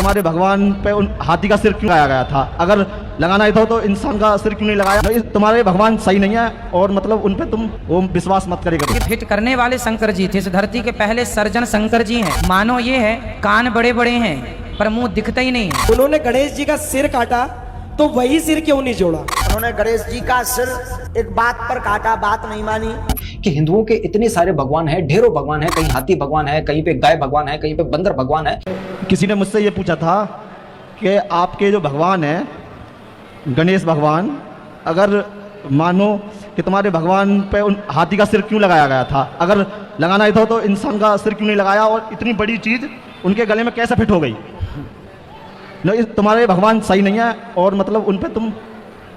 तुम्हारे भगवान पे उन हाथी का सिर क्यों लगाया गया था? अगर लगाना ही था तो इंसान का सिर क्यों नहीं लगाया? तुम्हारे भगवान सही नहीं है और मतलब उन पे तुम वो विश्वास मत करेगा। फिट करने वाले शंकर जी थे, इस धरती के पहले सर्जन शंकर जी हैं। मानो ये है कान बड़े बड़े हैं पर मुंह दिखता ही नहीं है। उन्होंने गणेश जी का सिर काटा तो वही सिर क्यों नहीं जोड़ा? उन्होंने गणेश जी का सिर एक बात पर काटा, बात नहीं मानी। कि हिंदुओं के इतने सारे भगवान हैं, ढेरों भगवान हैं, कहीं हाथी भगवान है, कहीं पे गाय भगवान है, कहीं पे बंदर भगवान है। किसी ने मुझसे ये पूछा था कि आपके जो भगवान है गणेश भगवान, अगर मानो कि तुम्हारे भगवान पे उन हाथी का सिर क्यों लगाया गया था? अगर लगाना ही था तो इंसान का सिर क्यों नहीं लगाया? और इतनी बड़ी चीज़ उनके गले में कैसे फिट हो गई? नहीं, तुम्हारे भगवान सही नहीं है और मतलब उन पे तुम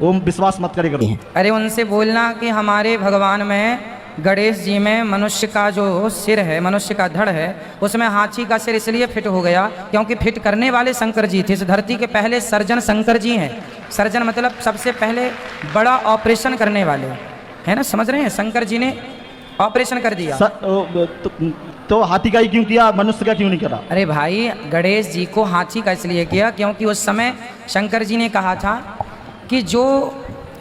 वो विश्वास मत करे करो। अरे उनसे बोलना कि हमारे भगवान में, गणेश जी में मनुष्य का जो सिर है, मनुष्य का धड़ है, उसमें हाथी का सिर इसलिए फिट हो गया क्योंकि फिट करने वाले शंकर जी थे, इस धरती के पहले सर्जन शंकर जी हैं। सर्जन मतलब सबसे पहले बड़ा ऑपरेशन करने वाले, है ना, समझ रहे हैं? शंकर जी ने ऑपरेशन कर दिया। तो हाथी का ही क्यों किया, मनुष्य का क्यों नहीं करा? अरे भाई, गणेश जी को हाथी का इसलिए किया क्योंकि उस समय शंकर जी ने कहा था कि जो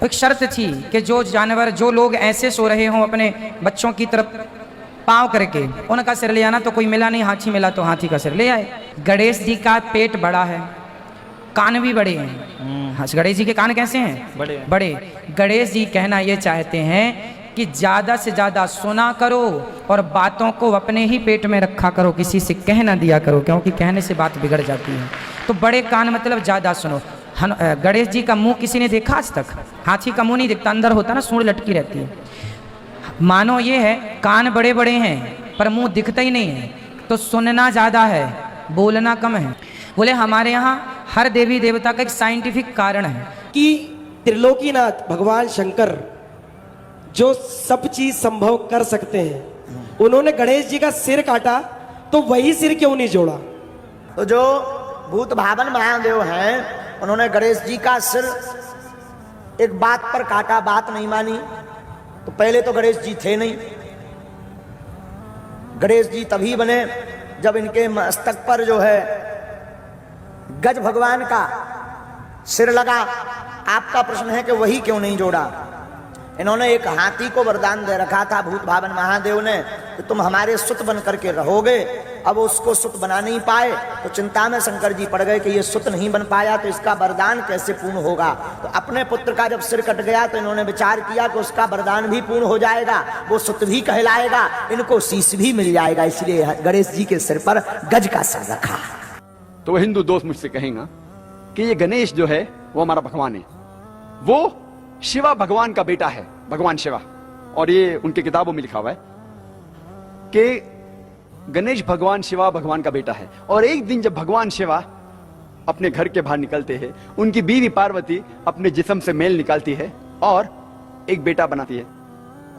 एक शर्त थी कि जो जानवर, जो लोग ऐसे सो रहे हों अपने बच्चों की तरफ पाँव करके, उनका सिर ले आना। तो कोई मिला नहीं, हाथी मिला तो हाथी का सिर ले आए। गणेश जी का पेट बड़ा है, कान भी बड़े हैं। हाँ, गणेश जी के कान कैसे हैं? बड़े। गणेश जी कहना ये चाहते हैं कि ज़्यादा से ज़्यादा सुना करो और बातों को अपने ही पेट में रखा करो, किसी से कह ना दिया करो, क्योंकि कहने से बात बिगड़ जाती है। तो बड़े कान मतलब ज़्यादा सुनो। गणेश जी का मुंह किसी ने देखा आज तक? हाथी का मुंह नहीं दिखता, अंदर होता ना, सूंड लटकी रहती है। मानो ये है कान बड़े बड़े हैं पर मुंह दिखता ही नहीं है, तो सुनना ज़्यादा है, बोलना कम है। बोले हमारे यहाँ हर देवी देवता का एक साइंटिफिक कारण है कि त्रिलोकीनाथ भगवान शंकर जो सब चीज संभव कर सकते हैं, उन्होंने गणेश जी का सिर काटा तो वही सिर क्यों नहीं जोड़ा? तो जो भूत भावन महादेव हैं, उन्होंने गणेश जी का सिर एक बात पर काटा, बात नहीं मानी। तो पहले तो गणेश जी थे नहीं। गणेश जी तभी बने जब इनके मस्तक पर जो है गज भगवान का सिर लगा। आपका प्रश्न है कि वही क्यों नहीं जोड़ा? इन्होंने एक हाथी को वरदान दे रखा था भूत भावन महादेव ने कि तुम हमारे सुत बन करके रहोगे। अब उसको सुत बना नहीं पाए तो चिंता में शंकर जी पड़ गए कि ये सुत नहीं बन पाया तो इसका वरदान कैसे पूर्ण होगा। तो अपने पुत्र का जब सिर कट गया तो इन्होंने विचार किया कि उसका वरदान भी पूर्ण हो जाएगा, वो सुत भी कहलाएगा, इनको शीश भी मिल जाएगा। इसलिए गणेश जी के सिर पर गज का सिर रखा। तो वो हिंदू दोस्त मुझसे कहेगा कि ये गणेश जो है वो हमारा भगवान है, वो शिवा भगवान का बेटा है, भगवान शिवा। और ये उनकी किताबों में लिखा हुआ है कि गणेश भगवान शिवा भगवान का बेटा है। और एक दिन जब भगवान शिवा अपने घर के बाहर निकलते हैं, उनकी बीवी पार्वती अपने जिस्म से मेल निकालती है और एक बेटा बनाती है।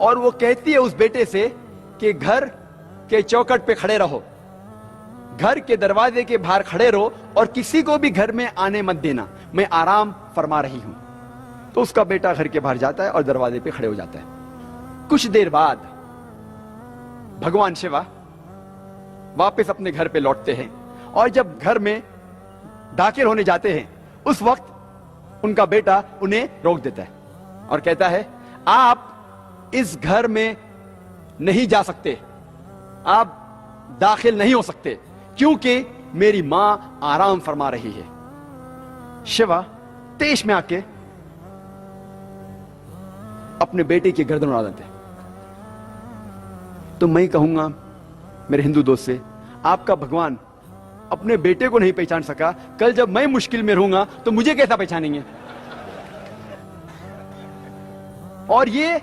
और वो कहती है उस बेटे से कि घर के चौखट पे खड़े रहो, घर के दरवाजे के बाहर खड़े रहो और किसी को भी घर में आने मत देना, मैं आराम फरमा रही हूं। तो उसका बेटा घर के बाहर जाता है और दरवाजे पे खड़े हो जाता है। कुछ देर बाद भगवान शिवा वापस अपने घर पे लौटते हैं और जब घर में दाखिल होने जाते हैं उस वक्त उनका बेटा उन्हें रोक देता है और कहता है आप इस घर में नहीं जा सकते, आप दाखिल नहीं हो सकते क्योंकि मेरी मां आराम फरमा रही है। शिवा तेज में आके अपने बेटे की गर्दन उड़ा देते। तो मैं कहूंगा मेरे हिंदू दोस्त से, आपका भगवान अपने बेटे को नहीं पहचान सका, कल जब मैं मुश्किल में रहूंगा तो मुझे कैसा पहचानेंगे? और ये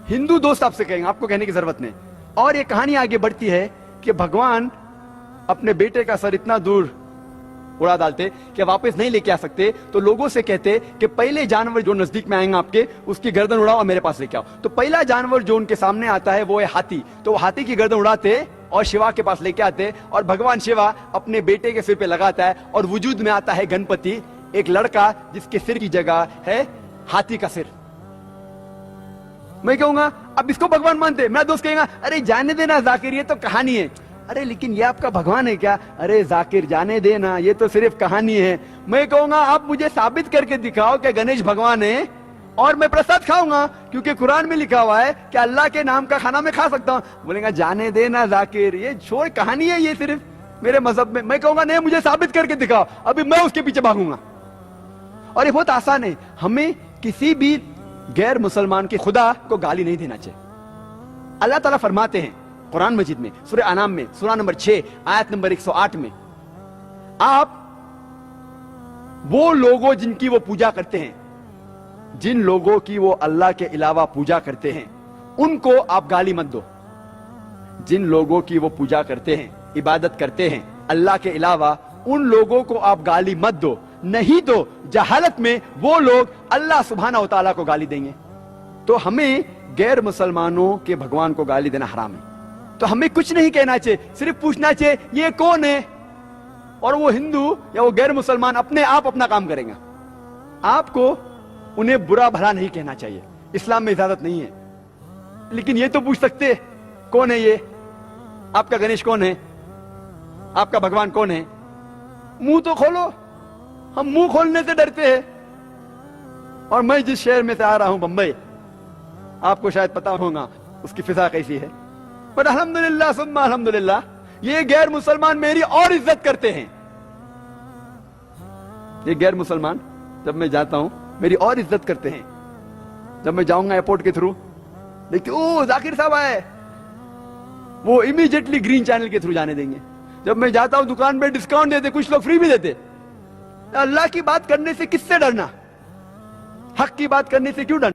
हिंदू दोस्त आपसे कहेंगे, आपको कहने की जरूरत नहीं। और ये कहानी आगे बढ़ती है कि भगवान अपने बेटे का सर इतना दूर उड़ा डालते कि वापस नहीं लेके आ सकते, तो लोगों से कहते कि पहले जानवर जो नजदीक में आएंगे आपके, उसकी गर्दन उड़ाओ और मेरे पास लेके आओ। तो पहला जानवर जो उनके सामने आता है वो है हाथी। तो हाथी की गर्दन उड़ाते और शिवा के पास लेके आते और भगवान शिवा अपने बेटे के सिर पे लगाता है और वजूद में आता है गणपति, एक लड़का जिसके सिर की जगह है हाथी का सिर। मैं कहूंगा अब इसको भगवान मानते? मेरा दोस्त कहेगा अरे जाने देना जाकिर, ये तो कहानी है। अरे लेकिन ये आपका भगवान है क्या? अरे जाकिर जाने देना, ये तो सिर्फ कहानी है। मैं कहूंगा आप मुझे साबित करके दिखाओ कि गणेश भगवान है और मैं प्रसाद खाऊंगा, क्योंकि कुरान में लिखा हुआ है कि अल्लाह के नाम का खाना मैं खा सकता हूं। बोलेगा जाने देना जाकिर, ये छोड़ कहानी है, ये सिर्फ मेरे मजहब में। मैं कहूंगा नहीं, मुझे साबित करके दिखाओ, अभी मैं उसके पीछे भागूंगा। और ये बहुत आसान है, हमें किसी भी गैर मुसलमान के खुदा को गाली नहीं देना चाहिए। अल्लाह ताला फरमाते हैं कुरान मजीद में, सूरह अनाम में, सूरह नंबर 6 आयत नंबर 108 में, आप वो लोगों जिनकी वो पूजा करते हैं, जिन लोगों की वो अल्लाह के अलावा पूजा करते हैं, उनको आप गाली मत दो। जिन लोगों की वो पूजा करते हैं, इबादत करते हैं अल्लाह के अलावा, उन लोगों को आप गाली मत दो, नहीं तो जहालत में वो लोग अल्लाह सुब्हानहू व तआला को गाली देंगे। तो हमें गैर मुसलमानों के भगवान को गाली देना हराम है। तो हमें कुछ नहीं कहना चाहिए, सिर्फ पूछना चाहिए ये कौन है, और वो हिंदू या वो गैर मुसलमान अपने आप अपना काम करेंगे। आपको उन्हें बुरा भला नहीं कहना चाहिए, इस्लाम में इजाजत नहीं है। लेकिन ये तो पूछ सकते कौन है ये, आपका गणेश कौन है, आपका भगवान कौन है? मुंह तो खोलो। हम मुंह खोलने से डरते हैं। और मैं जिस शहर में से आ रहा हूं, बंबई, आपको शायद पता होगा उसकी फिजा कैसी है, पर अल्हम्दुलिल्लाह सुम्मा अल्हम्दुलिल्लाह, ये गैर मुसलमान मेरी और इज्जत करते हैं। ये गैर मुसलमान जब मैं जाता हूं मेरी और इज्जत करते हैं। जब मैं जाऊंगा एयरपोर्ट के थ्रू, देखते ओ जाकिर साहब आए, वो इमीडिएटली ग्रीन चैनल के थ्रू जाने देंगे। जब मैं जाता हूं दुकान पे डिस्काउंट देते, कुछ लोग फ्री भी देते। अल्लाह की बात करने से किससे डरना, हक की बात करने से क्यों डरना?